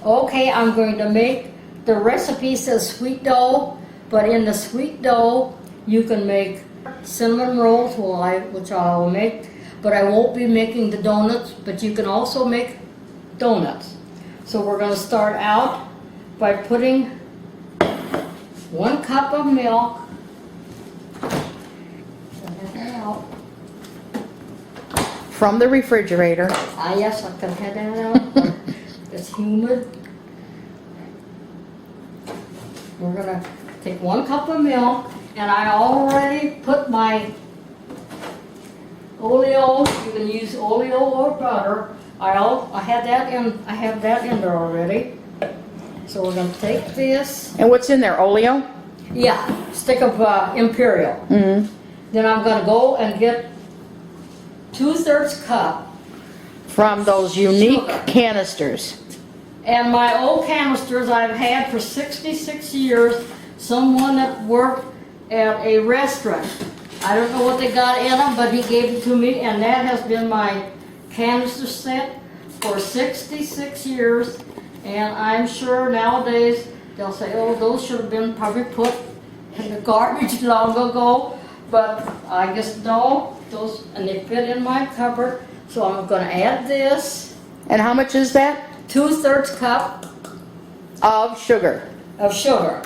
Okay, I'm going to make, the recipe says sweet dough, but in the sweet dough, you can make cinnamon rolls, which I will make, but I won't be making the donuts, but you can also make donuts. So we're going to start out by putting 1 cup of milk. From the refrigerator. Yes, I can have that out, but it's humid. We're gonna take 1 cup of milk, and I already put my oleo. You can use oleo or butter. I have that in there already. So we're gonna take this. And what's in there? Oleo? Yeah, stick of Imperial. Mm-hmm. Then I'm gonna go and get 2/3 cup. From those unique Sugar. canisters. And my old canisters I've had for 66 years. Someone that worked at a restaurant. I don't know what they got in them, but he gave it to me, and that has been my canister set for 66 years. And I'm sure nowadays they'll say, oh, those should have been probably put in the garbage long ago. But I guess no, those, and they fit in my cupboard. So I'm going to add this. And how much is that? 2/3 cup Of sugar. of sugar.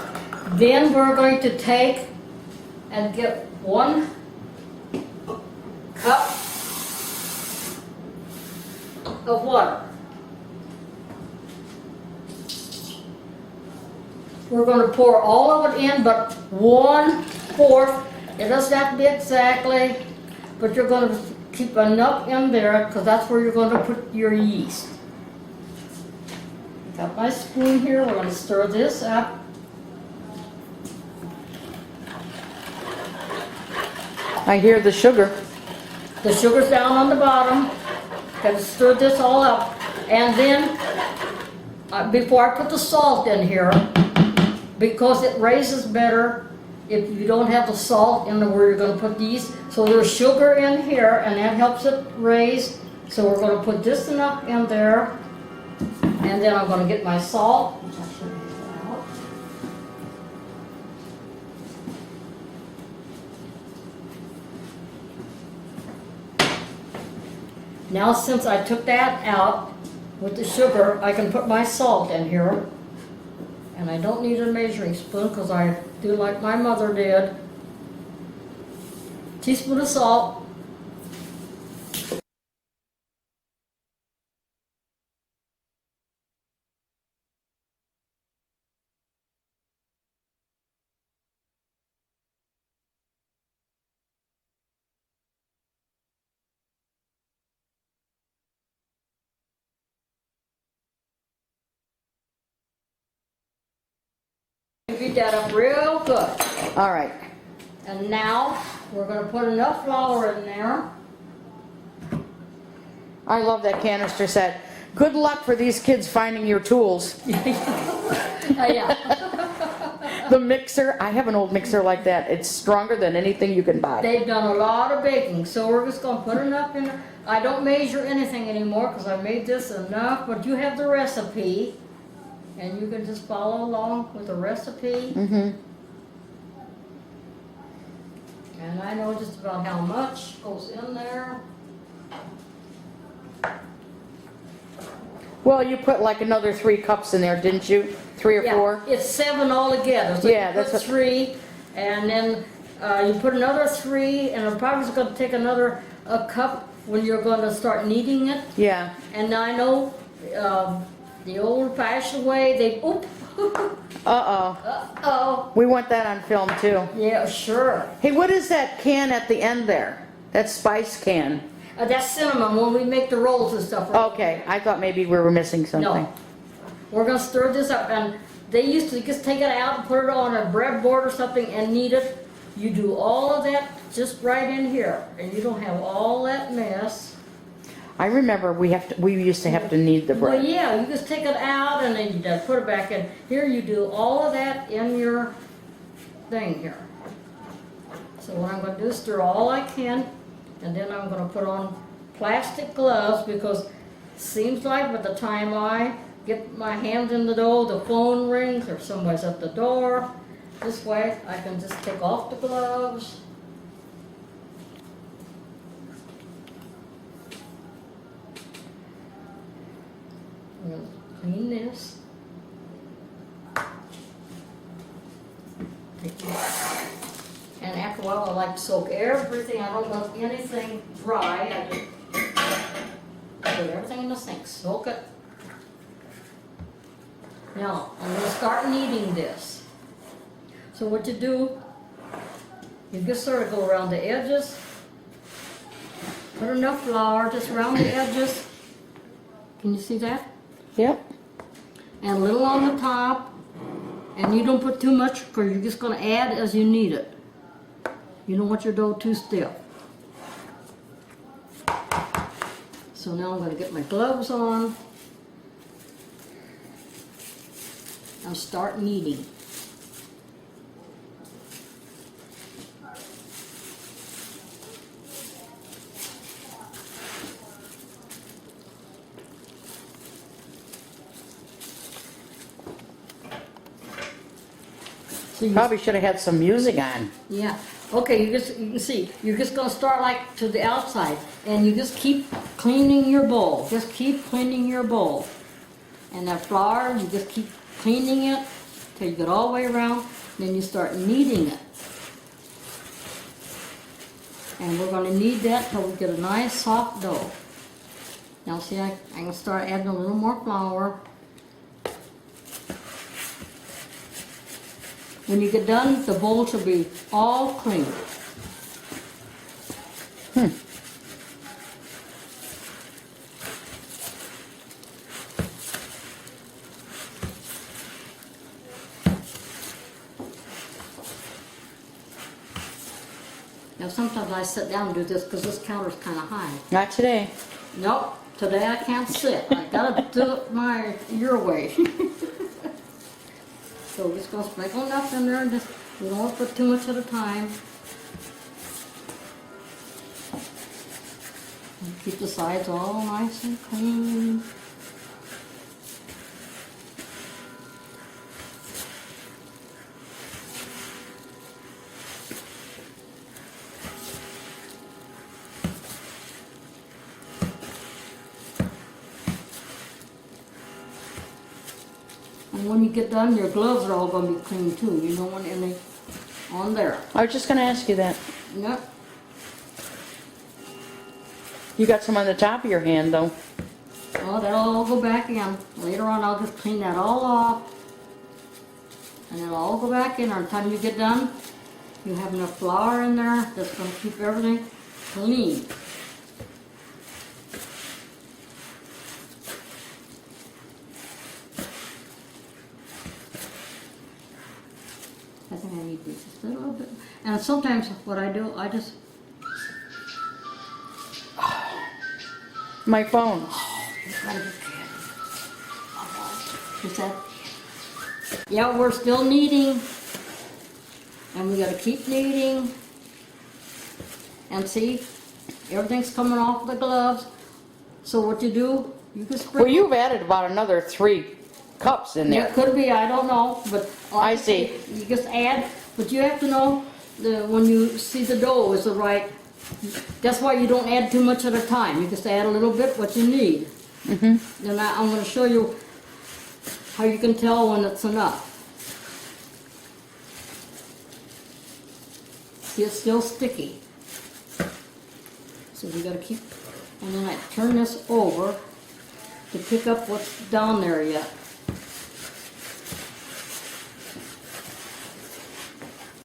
Then we're going to take and get 1 cup of water. We're going to pour all of it in, but 1/4. It doesn't have to be exactly, but you're going to keep enough in there because that's where you're going to put your yeast. Got my spoon here. We're going to stir this up. I hear the sugar. The sugar's down on the bottom. Got to stir this all up. And then, before I put the salt in here, because it raises better if you don't have the salt in where you're going to put these. So there's sugar in here, and that helps it raise. So we're going to put this enough in there. And then I'm going to get my salt, which I should get out. Now since I took that out with the sugar, I can put my salt in here. And I don't need a measuring spoon because I do like my mother did. Teaspoon of salt. Beat that up real good. All right. And now we're going to put enough flour in there. I love that canister set. Good luck for these kids finding your tools. Yeah. The mixer, I have an old mixer like that. It's stronger than anything you can buy. They've done a lot of baking, so we're just going to put enough in there. I don't measure anything anymore because I made this enough, but you have the recipe, and you can just follow along with the recipe. Mm-hmm. And I know just about how much goes in there. Well, you put like another 3 cups in there, didn't you? 3 or 4? It's 7 altogether. So Yeah, you that's put what- 3, and then you put another 3, and it probably is going to take another cup when you're going to start kneading it. Yeah. And I know the old-fashioned way, they, oop, Uh-oh. uh-oh. We want that on film too. Yeah, sure. Hey, what is that can at the end there? That spice can. That's cinnamon when we make the rolls and stuff. Okay, I thought maybe we were missing something. No. We're going to stir this up, and they used to just take it out and put it on a breadboard or something and knead it. You do all of that just right in here, and you don't have all that mess. I remember we used to have to knead the Well, bread. yeah, you just take it out and then you put it back in. Here you do all of that in your thing here. So what I'm going to do is stir all I can, and then I'm going to put on plastic gloves because it seems like by the time I get my hands in the dough, the phone rings or somebody's at the door. This way I can just take off the gloves. I'm gonna clean this. And after a while, I like to soak everything. I don't let anything dry. I just put everything in the sink, soak it. Now, I'm gonna start kneading this. So what you do, you just sort of go around the edges. Put enough flour just around the edges. Can you see that? Yep. And a little on the top. And you don't put too much because you're just going to add as you need it. You don't want your dough too stiff. So now I'm going to get my gloves on and start kneading. So you Probably should have had some music on. Yeah. Okay, you can see, you're just gonna start like to the outside and you just keep cleaning your bowl. Just keep cleaning your bowl. And that flour, you just keep cleaning it till you get all the way around, then you start kneading it. And we're gonna knead that till we get a nice soft dough. Now see, I'm gonna start adding a little more flour. When you get done, the bowl should be all clean. Now sometimes I sit down and do this because this counter's kind of high. Not today. Nope, today I can't sit. I gotta do it your way. So we're just gonna sprinkle enough in there and just, we don't want to put too much at a time. And keep the sides all nice and clean. And when you get done, your gloves are all going to be clean too. You don't want any on there. I was just gonna ask you that. Yep. You got some on the top of your hand though. Well, that'll all go back in. Later on, I'll just clean that all off. And it'll all go back in. By the time you get done, you have enough flour in there that's going to keep everything clean. I think I need this just a little bit. And sometimes what I do, I just, My phone. is that? Yeah, we're still kneading. And we gotta keep kneading. And see, everything's coming off the gloves. So what you do, you can sprinkle. Well, you've added about another 3 cups in Yeah, there. it could be, I don't know, but. I see. You just add, but you have to know when you see the dough is the right, that's why you don't add too much at a time. You just add a little bit what you need. Mm-hmm. Then I'm going to show you how you can tell when it's enough. See, it's still sticky. So you got to keep, and then I turn this over to pick up what's down there yet.